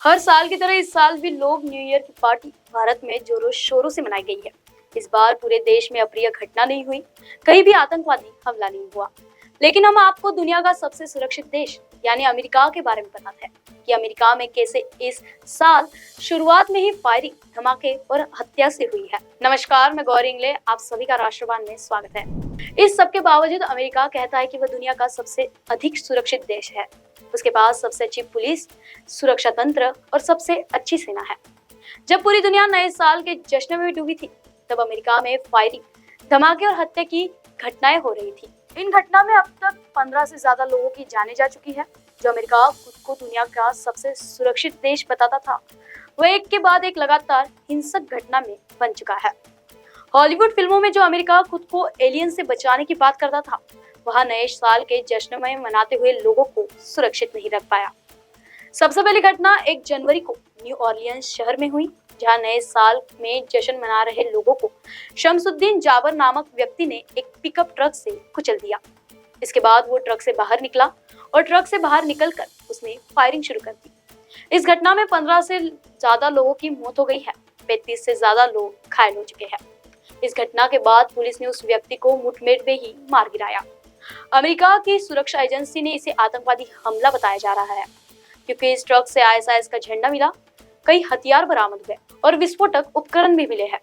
हर साल की तरह इस साल भी लोग न्यू ईयर की पार्टी भारत में जोरों शोरों से मनाई गई है। इस बार पूरे देश में अप्रिय घटना नहीं हुई, कहीं भी आतंकवादी हमला नहीं हुआ। लेकिन हम आपको दुनिया का सबसे सुरक्षित देश यानी अमेरिका के बारे में बताते हैं कि अमेरिका में कैसे इस साल शुरुआत में ही फायरिंग, धमाके और हत्या से हुई है। नमस्कार, मैं गौरी इंगले, आप सभी का राष्ट्रवान में स्वागत है। इस सब के बावजूद अमेरिका कहता है कि वह दुनिया का सबसे अधिक सुरक्षित देश है। उसके पास सबसे अच्छी पुलिस, सुरक्षा तंत्र और सबसे अच्छी सेना है। जब पूरी दुनिया नए साल के जश्न में डूबी थी, तब अमेरिका में फायरिंग, धमाके और हत्या की घटनाएं हो रही थी। इन घटना में अब तक 15 से ज्यादा लोगों की जाने जा चुकी है। जो अमेरिका खुद को दुनिया का सबसे सुरक्षित देश बताता था, वह एक के बाद एक लगातार हिंसक घटना में बन चुका है। हॉलीवुड फिल्मों में जो अमेरिका खुद को एलियन से बचाने की बात करता था, वह नए साल के जश्न में मनाते हुए लोगों को सुरक्षित नहीं रख पाया। सबसे पहली घटना 1 जनवरी को न्यू ऑरलियंस शहर में हुई, जहां नए साल में जश्न मना रहे लोगों को शमसुद्दीन जाबर नामक व्यक्ति ने एक पिकअप ट्रक से कुचल दिया। इसके बाद वो ट्रक से बाहर निकला और ट्रक से बाहर निकलकर उसने फायरिंग शुरू कर दी। इस घटना में 15 से ज्यादा लोगों की मौत हो गई है, 35 से ज्यादा लोग घायल हो चुके हैं। इस घटना के बाद पुलिस ने उस व्यक्ति को मुठभेड़ में ही मार गिराया। अमेरिका की सुरक्षा एजेंसी ने इसे आतंकवादी हमला बताया जा रहा है, क्योंकि इस ट्रक से आईएसआईएस का झंडा मिला, कई हथियार बरामद हुए और विस्फोटक उपकरण भी मिले हैं।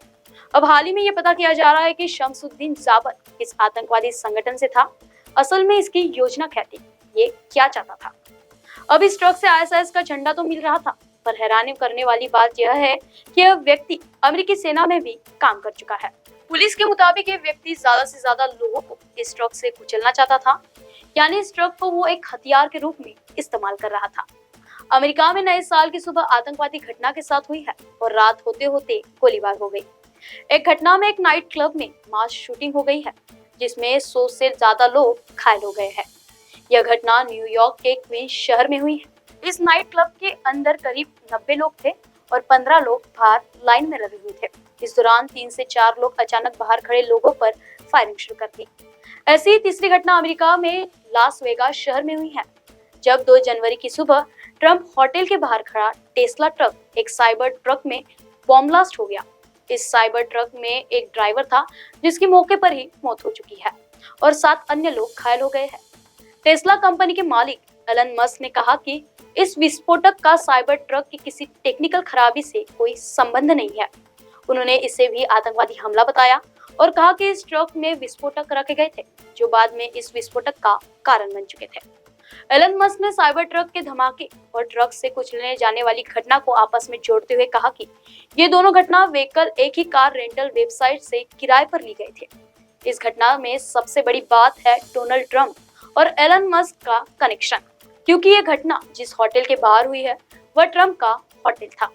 अब हाल ही में ये पता किया जा रहा है कि शमसुद्दीन जाबर किस आतंकवादी संगठन से था, असल में इसकी योजना क्या थी, ये क्या चाहता था। अब इस ट्रक से आईएसआईएस का झंडा तो मिल रहा था, पर हैरानी करने वाली बात यह है कि यह व्यक्ति अमेरिकी सेना में भी काम कर चुका है। पुलिस के मुताबिक ये व्यक्ति ज्यादा से ज्यादा लोगों को इस ट्रक से कुचलना चाहता था, यानी इस ट्रक को वो एक हथियार के रूप में इस्तेमाल कर रहा था। अमेरिका में नए साल की सुबह आतंकवादी घटना के साथ हुई है और रात होते होते गोलीबार हो गई। एक घटना में एक नाइट क्लब में मास शूटिंग हो गई है, जिसमें 100 से ज्यादा लोग घायल हो गए हैं। यह घटना न्यूयॉर्क के क्वींस शहर में हुई है। इस नाइट क्लब के अंदर करीब 90 लोग थे और 15 लोग बाहर लाइन में लगे हुए थे। इस दौरान 3 से 4 लोग अचानक बाहर खड़े लोगों पर फायरिंग शुरू कर दी। ऐसी ही तीसरी घटना अमेरिका में लास वेगास शहर में हुई है, जब 2 जनवरी की सुबह ट्रम्प होटल के बाहर खड़ा टेस्ला ट्रक एक साइबर ट्रक में बॉम्ब ब्लास्ट हो गया। इस साइबर ट्रक में एक ड्राइवर था, जिसकी मौके पर ही मौत हो चुकी है और 7 अन्य लोग घायल हो गए हैं। टेस्ला कंपनी के मालिक एलन मस्क ने कहा कि इस विस्फोटक का साइबर ट्रक की किसी टेक्निकल खराबी से कोई संबंध नहीं है। उन्होंने इसे भी आतंकवादी हमला बताया और कहा कि इस ट्रक में विस्फोटक रखे गए थे, जो बाद में इस विस्फोटक का कारण बन चुके थे। एलन मस्क ने साइबर ट्रक के धमाके और ट्रक से कुचलने जाने वाली घटना को आपस में जोड़ते हुए कहा कि ये दोनों घटना व्हीकल एक ही कार रेंटल वेबसाइट से किराए पर ली गए थे। इस घटना में सबसे बड़ी बात है डोनाल्ड ट्रंप और एलन मस्क का कनेक्शन, क्योंकि ये घटना जिस होटल के बाहर हुई है वह ट्रंप का होटल था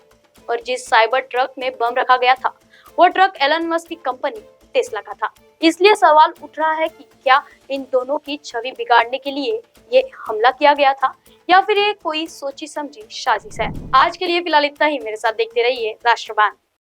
और जिस साइबर ट्रक में बम रखा गया था वो ट्रक एलन मस्क की कंपनी टेस्ला का था। इसलिए सवाल उठ रहा है कि क्या इन दोनों की छवि बिगाड़ने के लिए ये हमला किया गया था या फिर ये कोई सोची समझी साजिश है। आज के लिए फिलहाल इतना ही। मेरे साथ देखते रहिए राष्ट्रवान।